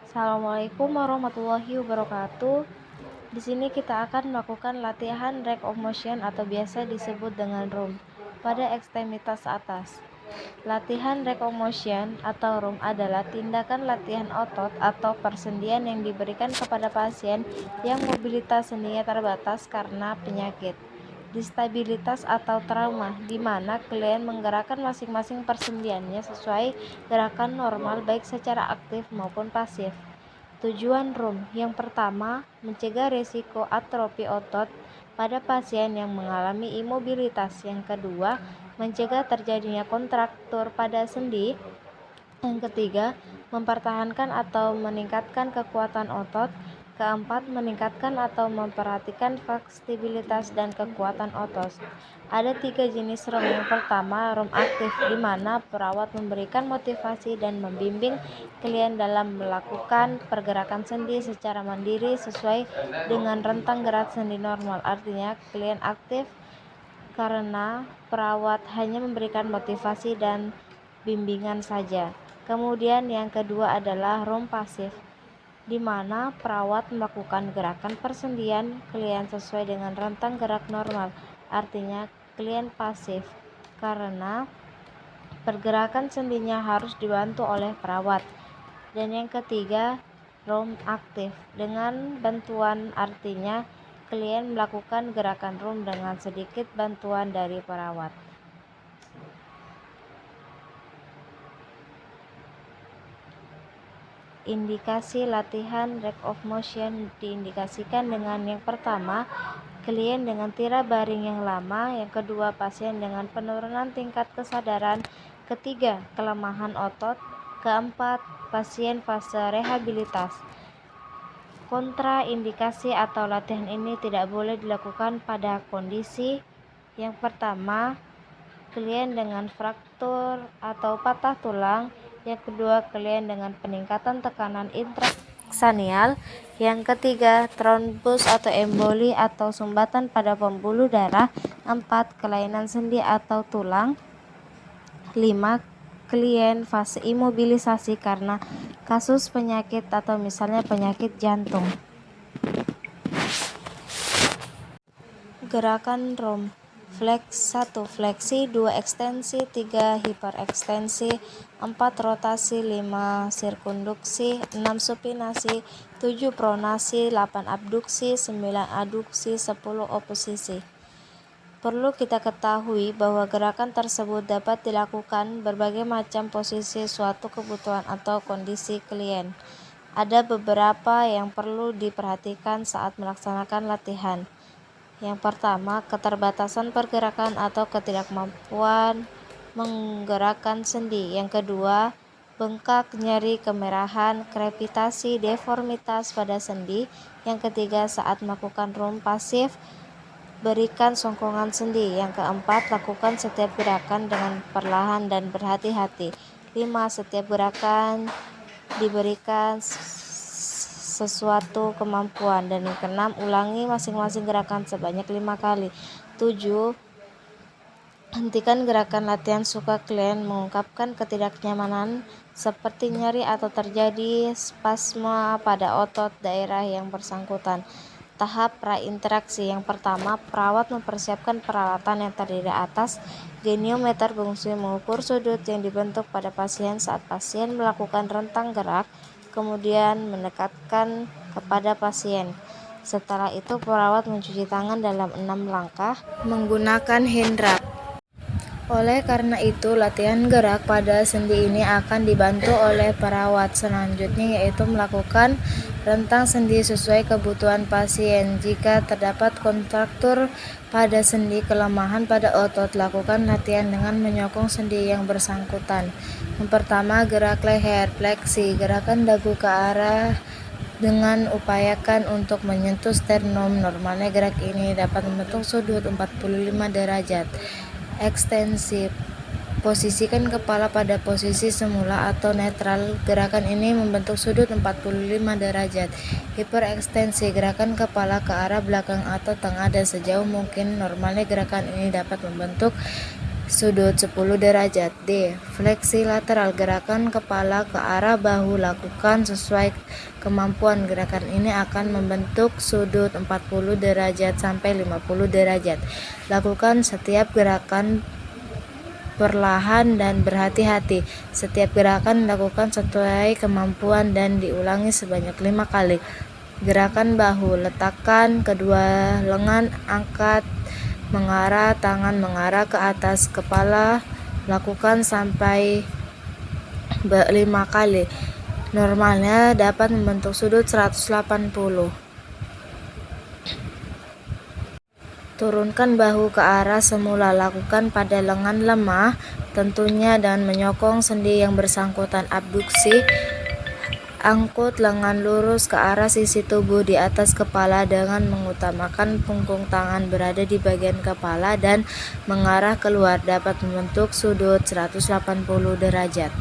Assalamualaikum warahmatullahi wabarakatuh. Di sini kita akan melakukan latihan range of motion atau biasa disebut dengan ROM pada ekstremitas atas. Latihan range of motion atau ROM adalah tindakan latihan otot atau persendian yang diberikan kepada pasien yang mobilitas sendinya terbatas karena penyakit, disabilitas atau trauma, di mana klien menggerakkan masing-masing persendiannya sesuai gerakan normal baik secara aktif maupun pasif. Tujuan ROM yang pertama, mencegah risiko atrofi otot pada pasien yang mengalami imobilitas. Yang kedua, mencegah terjadinya kontraktur pada sendi. Yang ketiga, mempertahankan atau meningkatkan kekuatan otot. Keempat, meningkatkan atau memperhatikan fleksibilitas dan kekuatan otot. Ada 3 jenis ROM. Yang pertama, ROM aktif, di mana perawat memberikan motivasi dan membimbing klien dalam melakukan pergerakan sendi secara mandiri sesuai dengan rentang gerak sendi normal. Artinya, klien aktif karena perawat hanya memberikan motivasi dan bimbingan saja. Kemudian yang kedua adalah ROM pasif, di mana perawat melakukan gerakan persendian klien sesuai dengan rentang gerak normal. Artinya klien pasif karena pergerakan sendinya harus dibantu oleh perawat. Dan yang ketiga, ROM aktif dengan bantuan, artinya klien melakukan gerakan ROM dengan sedikit bantuan dari perawat. Indikasi latihan range of motion diindikasikan dengan yang pertama, klien dengan tira baring yang lama. Yang kedua, pasien dengan penurunan tingkat kesadaran. Ketiga, kelemahan otot. Keempat, pasien fase rehabilitas. Kontraindikasi atau latihan ini tidak boleh dilakukan pada kondisi yang pertama, klien dengan fraktur atau patah tulang. Yang kedua, klien dengan peningkatan tekanan intrakranial. Yang ketiga, trombus atau emboli atau sumbatan pada pembuluh darah. 4, kelainan sendi atau tulang. 5, klien fase imobilisasi karena kasus penyakit atau misalnya penyakit jantung. Gerakan ROM. 1. Fleksi, 2. Ekstensi, 3. Hiperekstensi, 4. Rotasi, 5. Sirkunduksi, 6. supinasi, 7. Pronasi, 8. abduksi, 9. aduksi, 10. oposisi. Perlu kita ketahui bahwa gerakan tersebut dapat dilakukan berbagai macam posisi suatu kebutuhan atau kondisi klien. Ada beberapa yang perlu diperhatikan saat melaksanakan latihan. Yang pertama, keterbatasan pergerakan atau ketidakmampuan menggerakkan sendi. Yang kedua, bengkak, nyeri, kemerahan, krepitasi, deformitas pada sendi. Yang ketiga, saat melakukan ROM pasif, berikan songkongan sendi. Yang keempat, lakukan setiap gerakan dengan perlahan dan berhati-hati. 5. Setiap gerakan diberikan sesuatu kemampuan. Dan yang keenam, ulangi masing-masing gerakan sebanyak 5 kali. 7. Hentikan gerakan latihan suka klien mengungkapkan ketidaknyamanan seperti nyeri atau terjadi spasme pada otot daerah yang bersangkutan. Tahap prainteraksi. Yang pertama, perawat mempersiapkan peralatan yang terdiri atas geniometer berfungsi mengukur sudut yang dibentuk pada pasien saat pasien melakukan rentang gerak, kemudian mendekatkan kepada pasien. Setelah itu, perawat mencuci tangan dalam 6 langkah menggunakan hand rub. Oleh karena itu, latihan gerak pada sendi ini akan dibantu oleh perawat. Selanjutnya yaitu melakukan rentang sendi sesuai kebutuhan pasien. Jika terdapat kontraktur pada sendi, kelemahan pada otot, lakukan latihan dengan menyokong sendi yang bersangkutan. Yang pertama, gerak leher, fleksi, gerakan dagu ke arah dengan upayakan untuk menyentuh sternum. Normalnya gerak ini dapat membentuk sudut 45 derajat. Ekstensi, posisikan kepala pada posisi semula atau netral. Gerakan ini membentuk sudut 45 derajat. Hiperekstensi, gerakan kepala ke arah belakang atau tengah dan sejauh mungkin. Normalnya gerakan ini dapat membentuk sudut 10 derajat. D. Fleksi lateral, gerakan kepala ke arah bahu lakukan sesuai kemampuan. Gerakan ini akan membentuk sudut 40 derajat sampai 50 derajat. Lakukan setiap gerakan perlahan dan berhati-hati. Setiap gerakan dilakukan sesuai kemampuan dan diulangi sebanyak 5 kali. Gerakan bahu, letakkan kedua lengan, angkat mengarah, tangan mengarah ke atas kepala, lakukan sampai 5 kali. Normalnya dapat membentuk sudut 180. Turunkan bahu ke arah semula, lakukan pada lengan lemah, tentunya dan menyokong sendi yang bersangkutan. Abduksi, angkut lengan lurus ke arah sisi tubuh di atas kepala dengan mengutamakan punggung tangan berada di bagian kepala dan mengarah keluar, dapat membentuk sudut 180 derajat.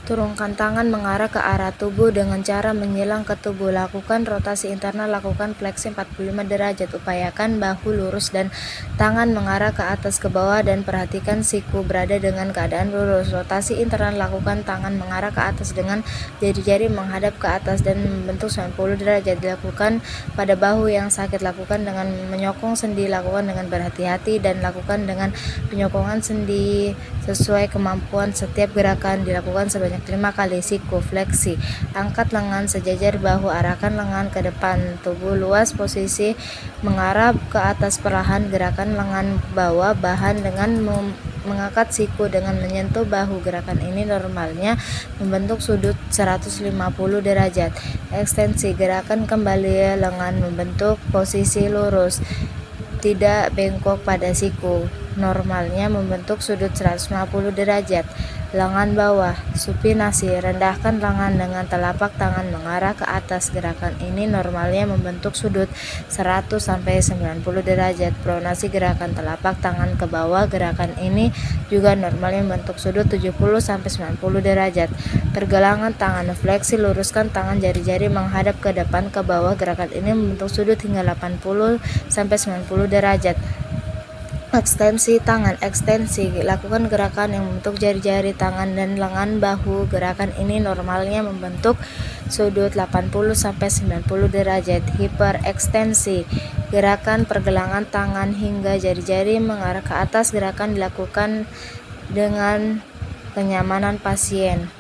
Turunkan tangan mengarah ke arah tubuh dengan cara menyilang ke tubuh. Lakukan rotasi internal, lakukan fleksi 45 derajat. Upayakan bahu lurus dan tangan mengarah ke atas ke bawah dan perhatikan siku berada dengan keadaan lurus. Rotasi internal, lakukan tangan mengarah ke atas dengan jari-jari menghadap ke atas dan membentuk 90 derajat. Dilakukan pada bahu yang sakit, lakukan dengan menyokong sendi, lakukan dengan berhati-hati dan lakukan dengan penyokongan sendi sesuai kemampuan. Setiap gerakan dilakukan sebanyak 5 kali. Siku, fleksi, angkat lengan sejajar bahu, arahkan lengan ke depan, tubuh luas, posisi mengarah ke atas perlahan, gerakan lengan ke bawah, bahan dengan mengangkat siku dengan menyentuh bahu. Gerakan ini normalnya membentuk sudut 150 derajat. Ekstensi, gerakan kembali lengan membentuk posisi lurus, tidak bengkok pada siku. Normalnya membentuk sudut 150 derajat. Lengan bawah, supinasi, rendahkan lengan dengan telapak tangan mengarah ke atas. Gerakan ini normalnya membentuk sudut 100 sampai 90 derajat. Pronasi, gerakan telapak tangan ke bawah. Gerakan ini juga normalnya membentuk sudut 70 sampai 90 derajat. Pergelangan tangan, fleksi, luruskan tangan, jari-jari menghadap ke depan ke bawah. Gerakan ini membentuk sudut hingga 80 sampai 90 derajat. Ekstensi tangan, ekstensi, lakukan gerakan yang membentuk jari-jari tangan dan lengan bahu. Gerakan ini normalnya membentuk sudut 80 sampai 90 derajat. Hiperekstensi, gerakan pergelangan tangan hingga jari-jari mengarah ke atas. Gerakan dilakukan dengan kenyamanan pasien.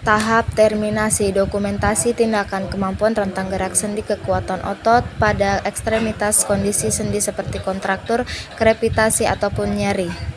Tahap terminasi, dokumentasi tindakan, kemampuan rentang gerak sendi, kekuatan otot pada ekstremitas, kondisi sendi seperti kontraktur, krepitasi ataupun nyeri.